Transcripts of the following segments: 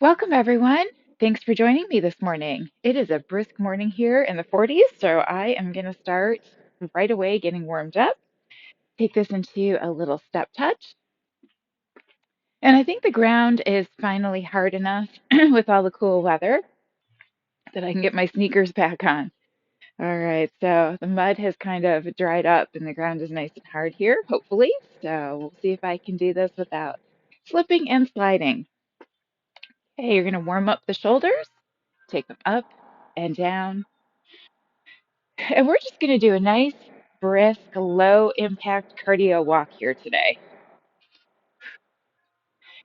Welcome, everyone. Thanks for joining me this morning. It is a brisk morning here in the 40s, so I am going to start right away getting warmed up. Take this into a little step touch. And I think the ground is finally hard enough with all the cool weather that I can get my sneakers back on. All right, so the mud has kind of dried up and the ground is nice and hard here, hopefully. So we'll see if I can do this without slipping and sliding. Okay, you're going to warm up the shoulders, take them up and down. And we're just going to do a nice, brisk, low impact cardio walk here today.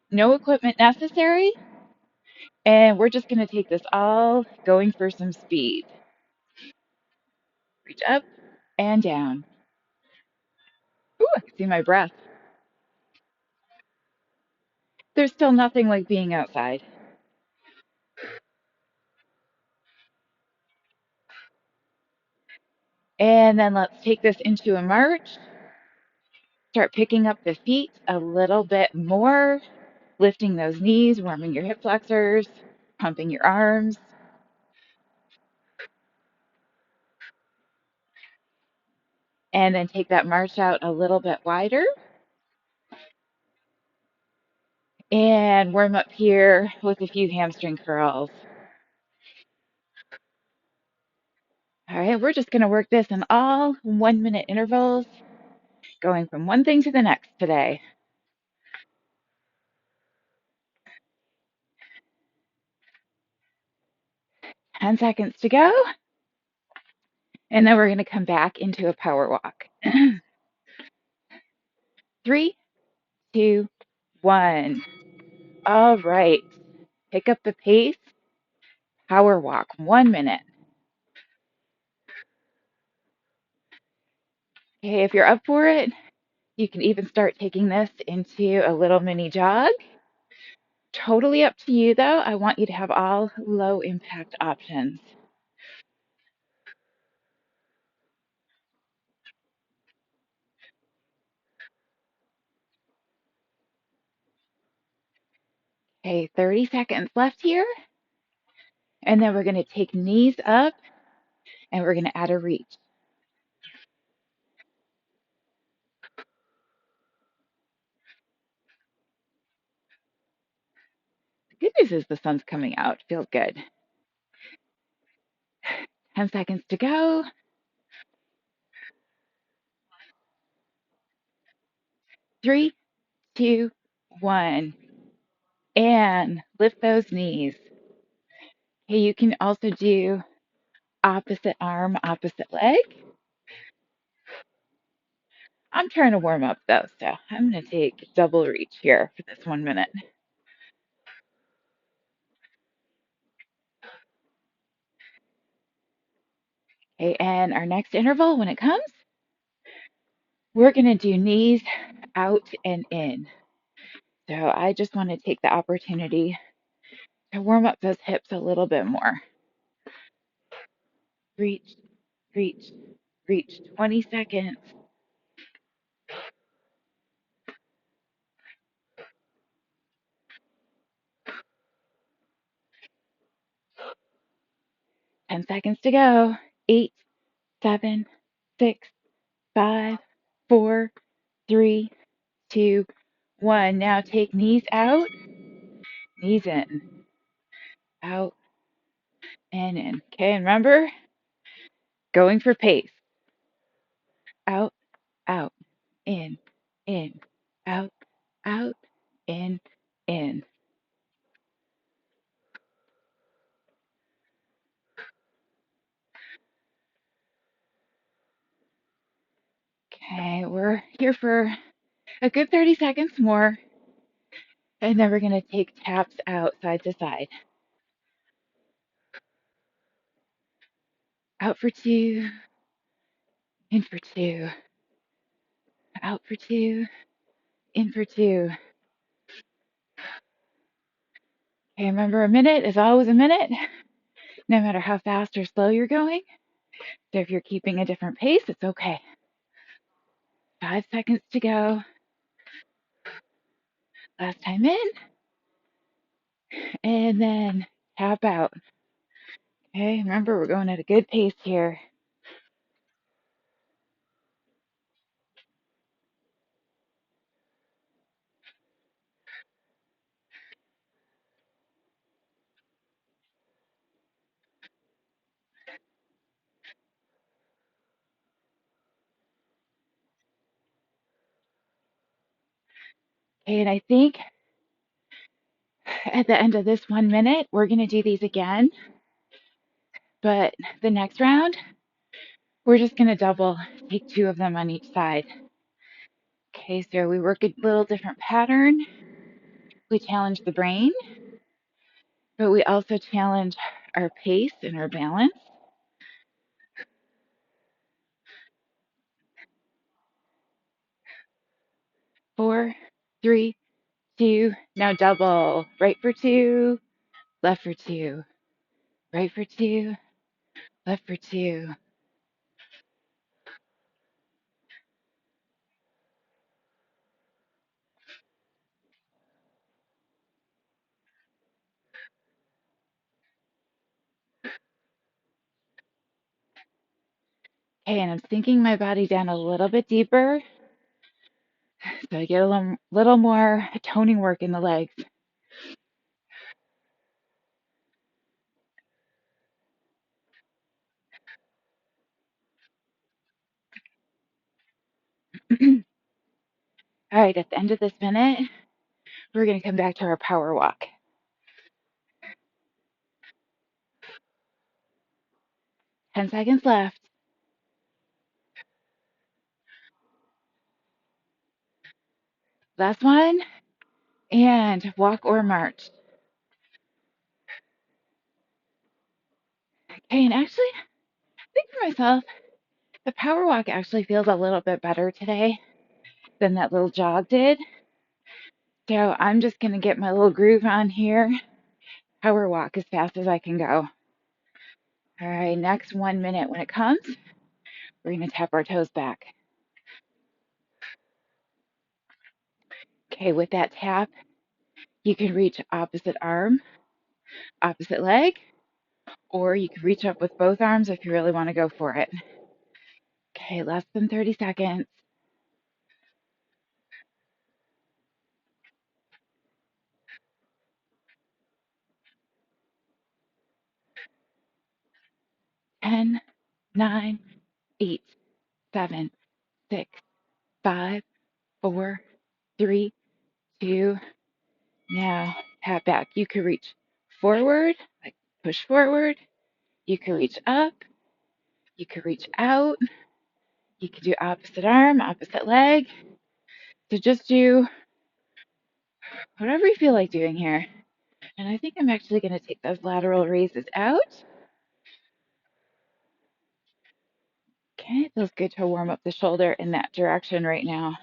No equipment necessary. And we're just going to take this all going for some speed. Reach up and down. Ooh, I can see my breath. There's still nothing like being outside. And then let's take this into a march. Start picking up the feet a little bit more, lifting those knees, warming your hip flexors, pumping your arms. And then take that march out a little bit wider. And warm up here with a few hamstring curls. All right, we're just going to work this in all 1 minute intervals, going from one thing to the next today. 10 seconds to go. And then we're going to come back into a power walk. 3, 2, 1. All right, pick up the pace. Power walk, 1 minute. Okay, if you're up for it, you can even start taking this into a little mini jog. Totally up to you, though. I want you to have all low impact options. Okay, 30 seconds left here. And then we're going to take knees up and we're going to add a reach. The good news is the sun's coming out. Feels good. 10 seconds to go. 3, 2, 1. And lift those knees. Okay, you can also do opposite arm, opposite leg. I'm trying to warm up though, so I'm going to take double reach here for this 1 minute. Okay, and our next interval, when it comes, we're going to do knees out and in. So I just want to take the opportunity to warm up those hips a little bit more. Reach, reach, reach. 20 seconds. Ten seconds to go. 8, 7, 6, 5, 4, 3, 2, 1. Now take knees out, knees in, out, and in. Okay, and remember, going for pace. Out, out, in, out, out, in, in. Okay, we're here for a good 30 seconds more. And then we're going to take taps out side to side. Out for 2, in for 2, out for 2, in for 2. Okay, remember a minute is always a minute, no matter how fast or slow you're going. So if you're keeping a different pace, it's okay. 5 seconds to go. Last time in. And and then tap out. Okay, remember we're going at a good pace here. Okay, and I think at the end of this 1 minute, we're going to do these again. But the next round, we're just going to double, take 2 of them on each side. Okay, so we work a little different pattern. We challenge the brain, but we also challenge our pace and our balance. 4, 3, 2, now double. Right for 2, left for 2, right for 2, left for 2. Okay, and I'm sinking my body down a little bit deeper so I get a little more toning work in the legs. All right, at the end of this minute, we're going to come back to our power walk. 10 seconds left. Last one, and walk or march. Okay, and actually, I think for myself, the power walk actually feels a little bit better today than that little jog did. So I'm just going to get my little groove on here. Power walk as fast as I can go. All right, next 1 minute when it comes, we're going to tap our toes back. Okay, with that tap, you can reach opposite arm, opposite leg, or you can reach up with both arms if you really want to go for it. Okay, less than 30 seconds. 10, 9, 8, 7, 6, 5, 4, 3, 2. Now tap back. You can reach forward, like push forward. You can reach up. You can reach out. You can do opposite arm, opposite leg. So just do whatever you feel like doing here. And I think I'm actually going to take those lateral raises out. Okay, it feels good to warm up the shoulder in that direction right now.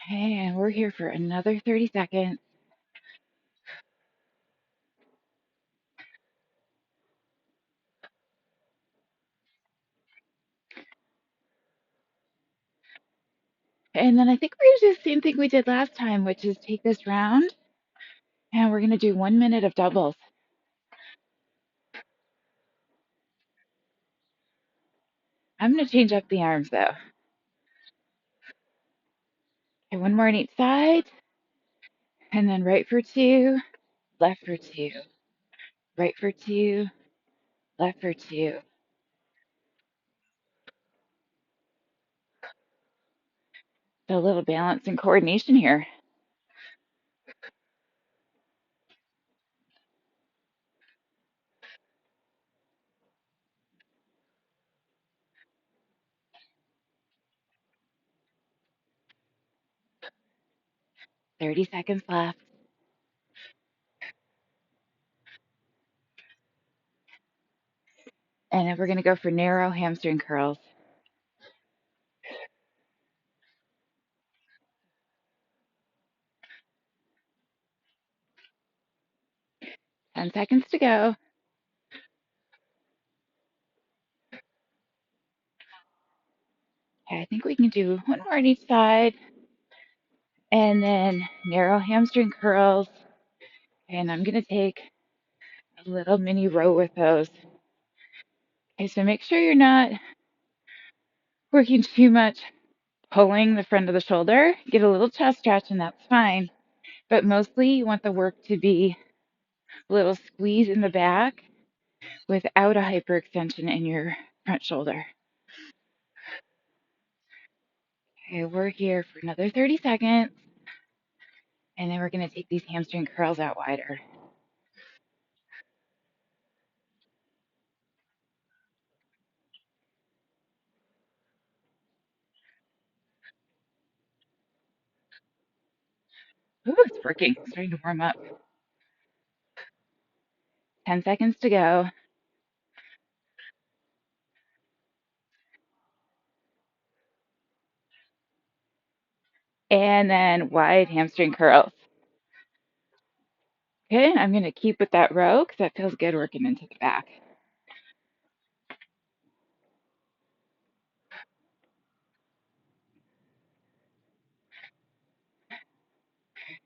Okay, and we're here for another 30 seconds. And then I think we're going to do the same thing we did last time, which is take this round and we're going to do 1 minute of doubles. I'm going to change up the arms though. Okay, 1 more on each side. And then right for 2, left for 2, right for 2, left for 2. So a little balance and coordination here. Thirty seconds left. And then we're going to go for narrow hamstring curls. 10 seconds to go. Okay, I think we can do 1 more on each side. And then narrow hamstring curls. And I'm going to take a little mini row with those. Okay, so make sure you're not working too much, pulling the front of the shoulder. Get a little chest stretch, and that's fine. But mostly you want the work to be a little squeeze in the back without a hyperextension in your front shoulder. Okay, we're here for another 30 seconds, and then we're going to take these hamstring curls out wider. Ooh, it's working. It's starting to warm up. 10 seconds to go. And then wide hamstring curls. Okay, I'm going to keep with that row because that feels good working into the back.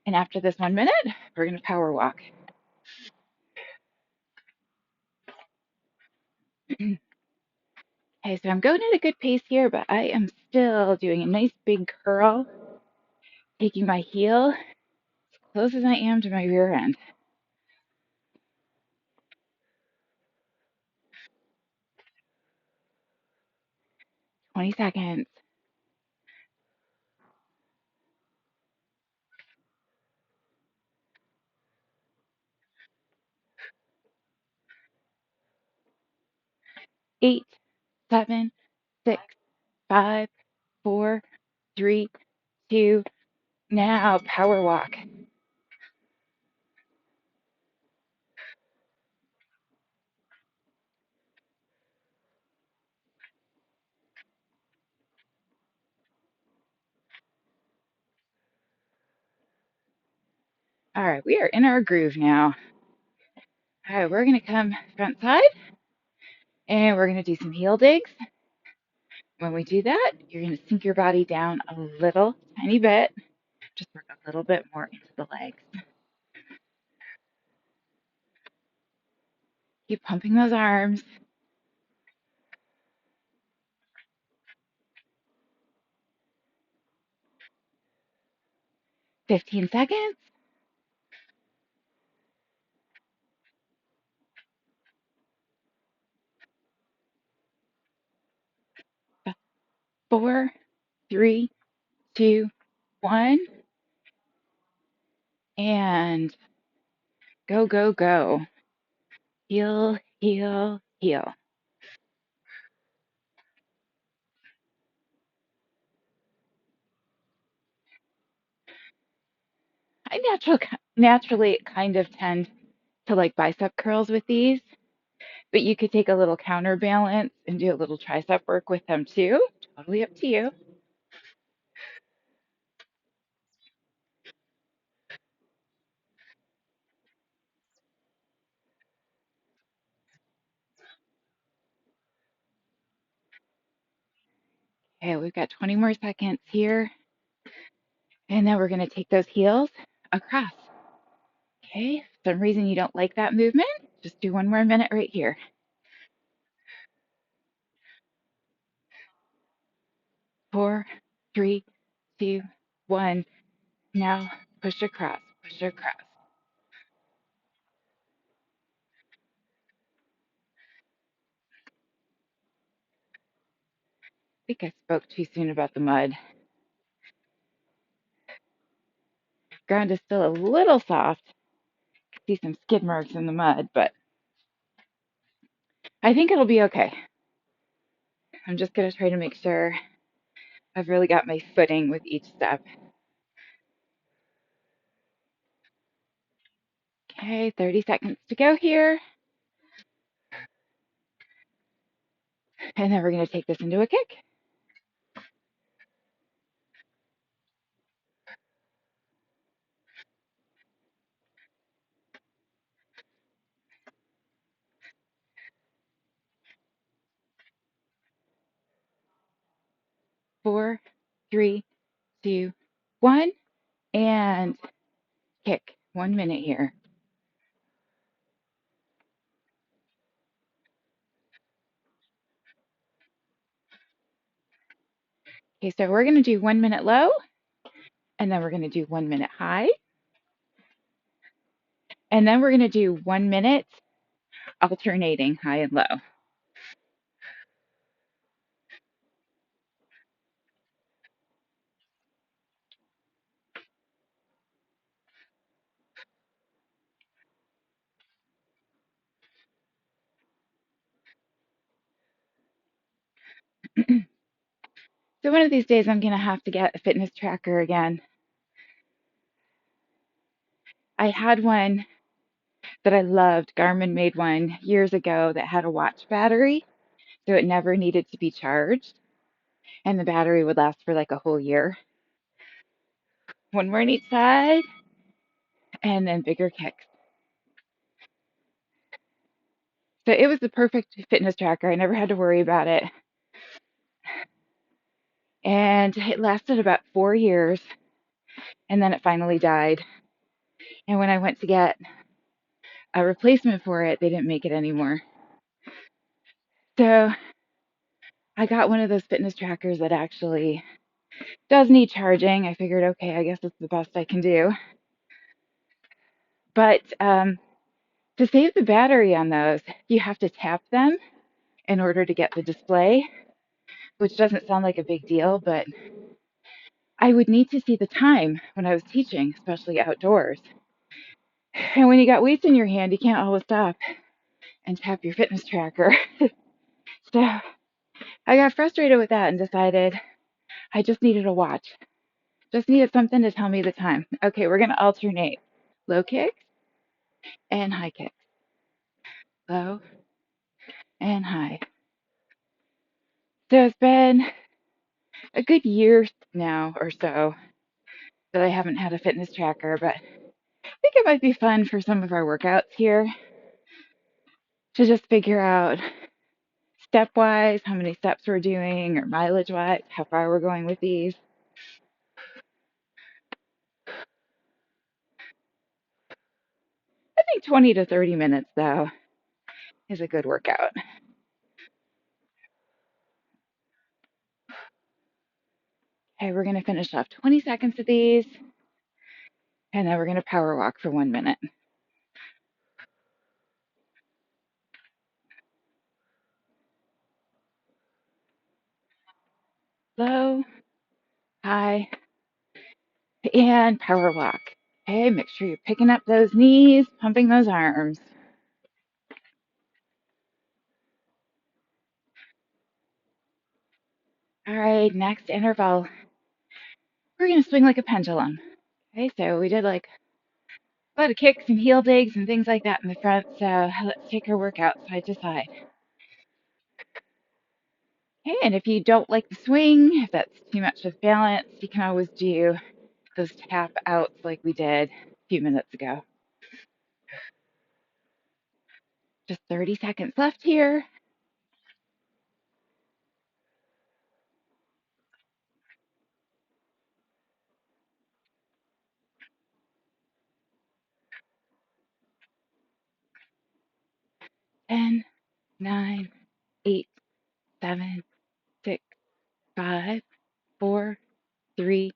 And after this 1 minute, we're going to power walk. Okay, so I'm going at a good pace here, but I am still doing a nice big curl, taking my heel as close as I am to my rear end. 20 seconds. 8, 7, 6, 5, 4, 3, 2. Now power walk. All right, we are in our groove now. All right, we're going to come front side and we're going to do some heel digs. When we do that, you're going to sink your body down a little tiny bit. Just work a little bit more into the legs. Keep pumping those arms. 15 seconds. 4, 3, 2, 1. And go, go, go. Heel, heel, heel. I naturally kind of tend to like bicep curls with these, but you could take a little counterbalance and do a little tricep work with them too. Totally up to you. Okay, we've got 20 more seconds here. And then we're going to take those heels across. Okay, if for some reason you don't like that movement, just do 1 more minute right here. 4, 3, 2, 1. Now push across, push across. I think I spoke too soon about the mud. Ground is still a little soft. See some skid marks in the mud, but I think it'll be okay. I'm just going to try to make sure I've really got my footing with each step. Okay, 30 seconds to go here. And then we're going to take this into a kick. 4, 3, 2, 1. and kick. 1 minute here. Okay, so we're going to do 1 minute low, and then we're going to do 1 minute high, and then we're going to do 1 minute alternating high and low. So one of these days I'm going to have to get a fitness tracker again. I had one that I loved. Garmin made one years ago that had a watch battery, so it never needed to be charged, and the battery would last for like a whole year. One more on each side, and then bigger kicks. So it was the perfect fitness tracker. I never had to worry about it. And it lasted about 4 years, and then it finally died. And when I went to get a replacement for it, they didn't make it anymore. So I got one of those fitness trackers that actually does need charging. I figured, okay, I guess it's the best I can do. But to save the battery on those, you have to tap them in order to get the display, which doesn't sound like a big deal, but I would need to see the time when I was teaching, especially outdoors. And when you got weights in your hand, you can't always stop and tap your fitness tracker. So I got frustrated with that and decided I just needed a watch. Just needed something to tell me the time. Okay, we're going to alternate low kicks and high kicks. Low and high. So it's been a good year now or so that I haven't had a fitness tracker, but I think it might be fun for some of our workouts here to just figure out step-wise how many steps we're doing, or mileage-wise how far we're going with these. I think 20 to 30 minutes, though, is a good workout. Okay, we're going to finish off 20 seconds of these, and then we're going to power walk for 1 minute. Low, high, and power walk. Okay, make sure you're picking up those knees, pumping those arms. All right, next interval. We're going to swing like a pendulum. Okay, so we did like a lot of kicks and heel digs and things like that in the front. So let's take our workout side to side. Okay, and if you don't like the swing, if that's too much of balance, you can always do those tap outs like we did a few minutes ago. Just 30 seconds left here. Ten, 9, 8, 7, 6, 5, 4, 3,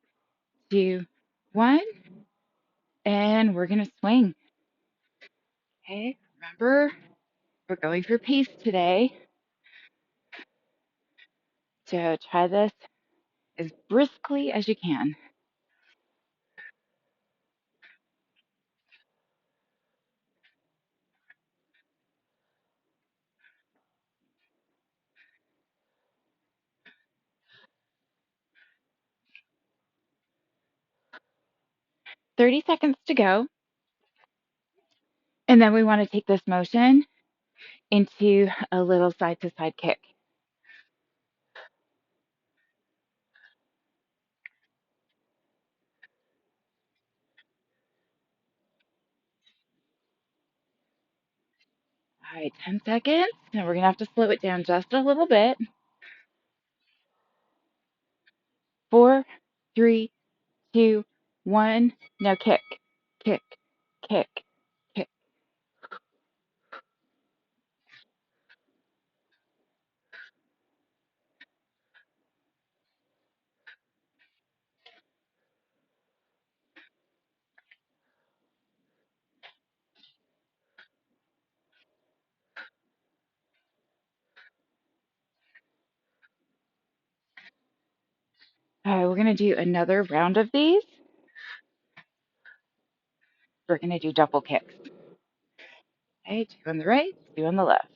2, 1. And we're going to swing. Okay, remember, we're going for pace today. So try this as briskly as you can. Thirty seconds to go. And then we want to take this motion into a little side to side kick. All right, 10 seconds. Now we're going to have to slow it down just a little bit. 4, 3, 2, 1. Now kick, kick, kick, kick. All right, we're going to do another round of these. We're going to do double kicks. Okay, 2 on the right, 2 on the left.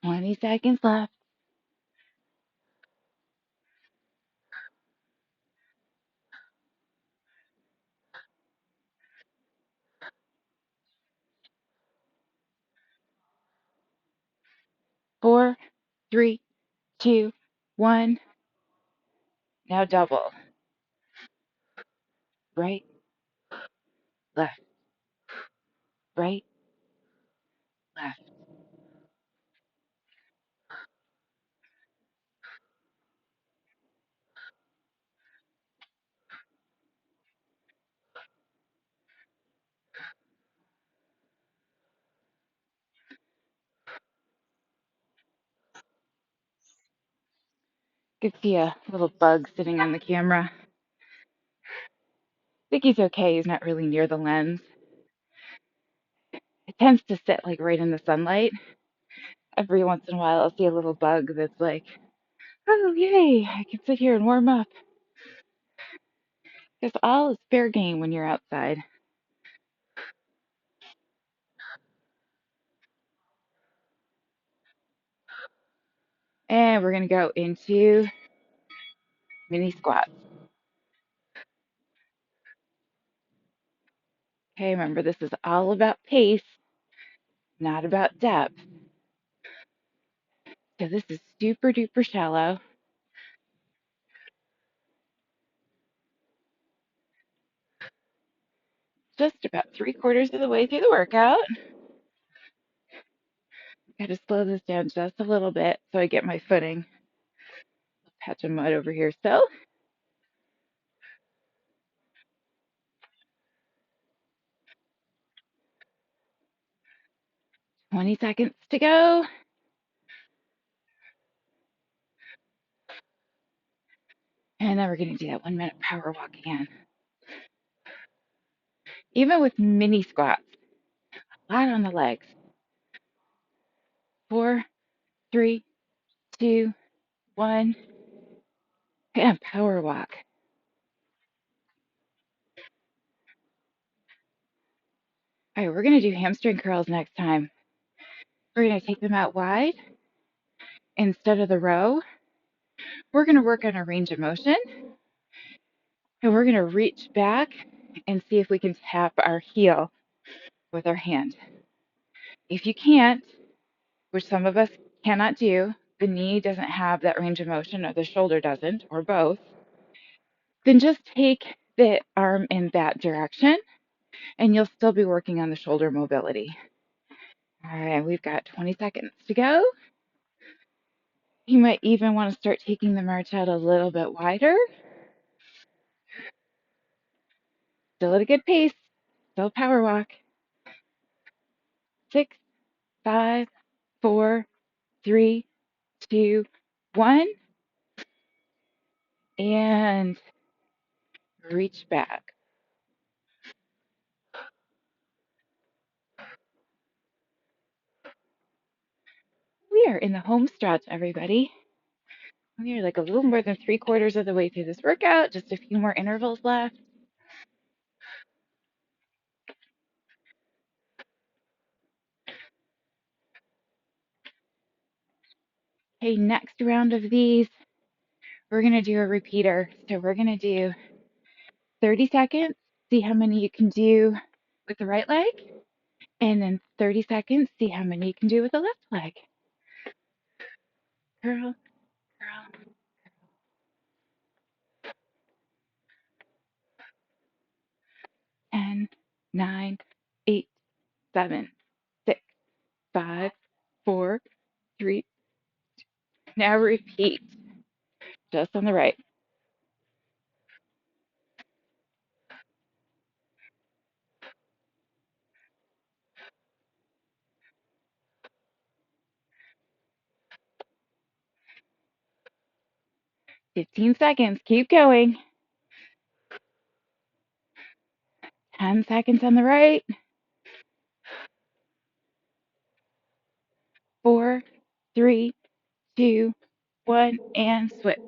20 seconds left. 4, 3, 2, 1. Now double. Right, left, right, left. You can see a little bug sitting on the camera. I think he's okay. He's not really near the lens. It tends to sit like right in the sunlight. Every once in a while, I'll see a little bug that's like, oh, yay, I can sit here and warm up. Because all is fair game when you're outside. And we're going to go into mini squats. Okay, remember, this is all about pace, not about depth. So this is super duper shallow. Just about 3/4 of the way through the workout. Got to slow this down just a little bit so I get my footing. Patch of mud over here still. 20 seconds to go. And then we're going to do that 1-minute power walk again. Even with mini squats, a lot on the legs. 4, 3, 2, 1. And power walk. All right, we're going to do hamstring curls next time. We're going to take them out wide instead of the row. We're going to work on a range of motion. And we're going to reach back and see if we can tap our heel with our hand. If you can't, which some of us cannot do, the knee doesn't have that range of motion or the shoulder doesn't, or both, then just take the arm in that direction and you'll still be working on the shoulder mobility. All right, we've got 20 seconds to go. You might even want to start taking the march out a little bit wider. Still at a good pace. Still power walk. 6, 5, 4, 3, 2, 1. And reach back. We are in the home stretch, everybody. We are like a little more than 3/4 of the way through this workout. Just a few more intervals left. Okay, next round of these, we're going to do a repeater. So we're going to do 30 seconds, see how many you can do with the right leg, and then 30 seconds, see how many you can do with the left leg. Curl, curl. 10, 9, 8, 7, 6, 5, 4, 3. Now repeat. just on the right. 15 seconds. Keep going. 10 seconds on the right. 4, 3, 2, 1, and switch.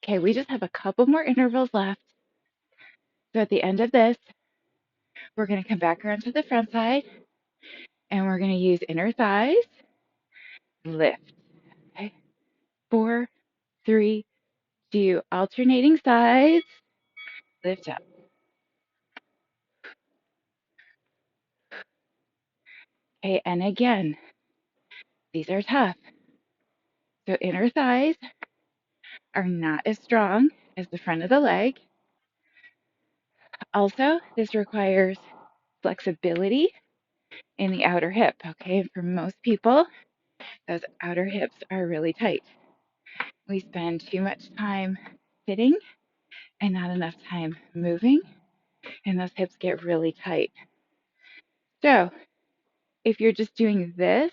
Okay, we just have a couple more intervals left. So at the end of this, we're going to come back around to the front side and we're going to use inner thighs, lift. Okay, 4, 3, 2, alternating sides, lift up. Okay, and again, these are tough. So inner thighs are not as strong as the front of the leg. Also, this requires flexibility in the outer hip. Okay, for most people, those outer hips are really tight. We spend too much time sitting and not enough time moving, and those hips get really tight. So, if you're just doing this,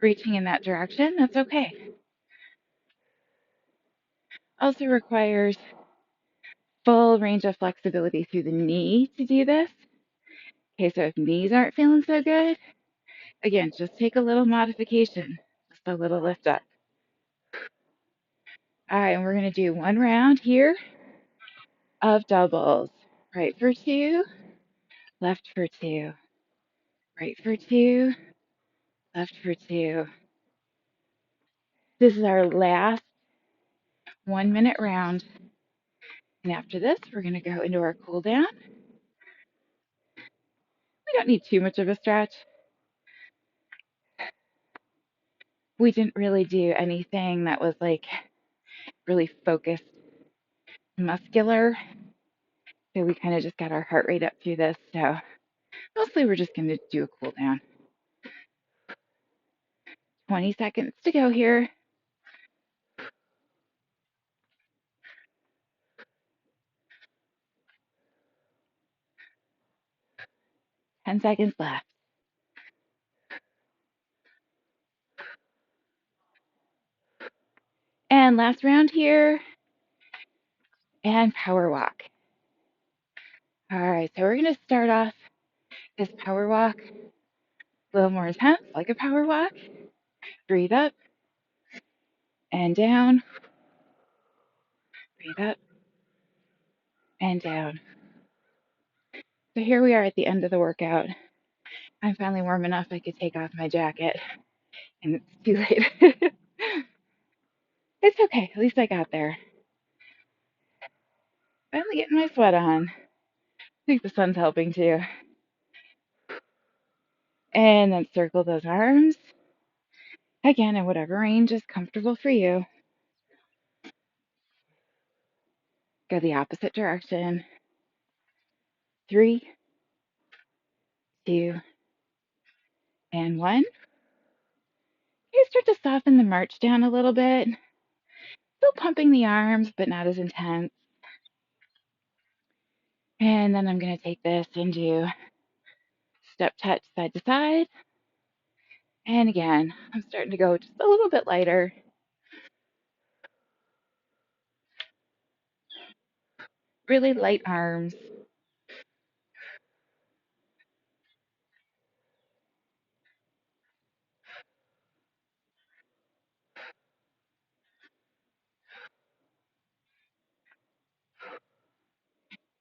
reaching in that direction, that's okay. Also requires full range of flexibility through the knee to do this. Okay, so if knees aren't feeling so good, again, just take a little modification, just a little lift up. All right, and we're going to do one round here of doubles. Right for 2, left for 2. Right for 2, left for 2. This is our last 1-minute round. And after this, we're going to go into our cool down. We don't need too much of a stretch. We didn't really do anything that was like really focused muscular. So we kind of just got our heart rate up through this. So mostly we're just going to do a cool down. 20 seconds to go here. 10 seconds left. And last round here. And power walk. All right, so we're going to start off this power walk a little more intense, like a power walk. Breathe up and down. Breathe up and down. So here we are at the end of the workout. I'm finally warm enough I could take off my jacket, and it's too late. It's okay. At least I got there. Finally getting my sweat on. I think the sun's helping too. And then circle those arms. Again, in whatever range is comfortable for you. Go the opposite direction. 3, 2, and 1. You start to soften the march down a little bit. Still pumping the arms, but not as intense. And then I'm going to take this and do step touch side to side. And again, I'm starting to go just a little bit lighter. Really light arms.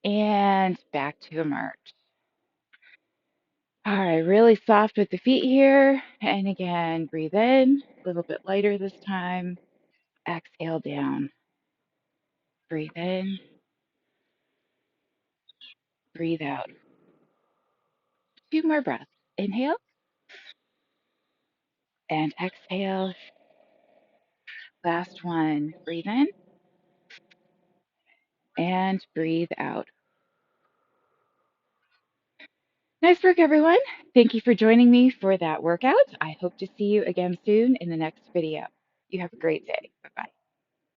And back to a march. All right, really soft with the feet here. And again, breathe in, a little bit lighter this time. Exhale down. Breathe in, breathe out. 2 more breaths. Inhale and exhale. Last one. Breathe in and breathe out. Nice work, everyone. Thank you for joining me for that workout. I hope to see you again soon in the next video. You have a great day. Bye-bye.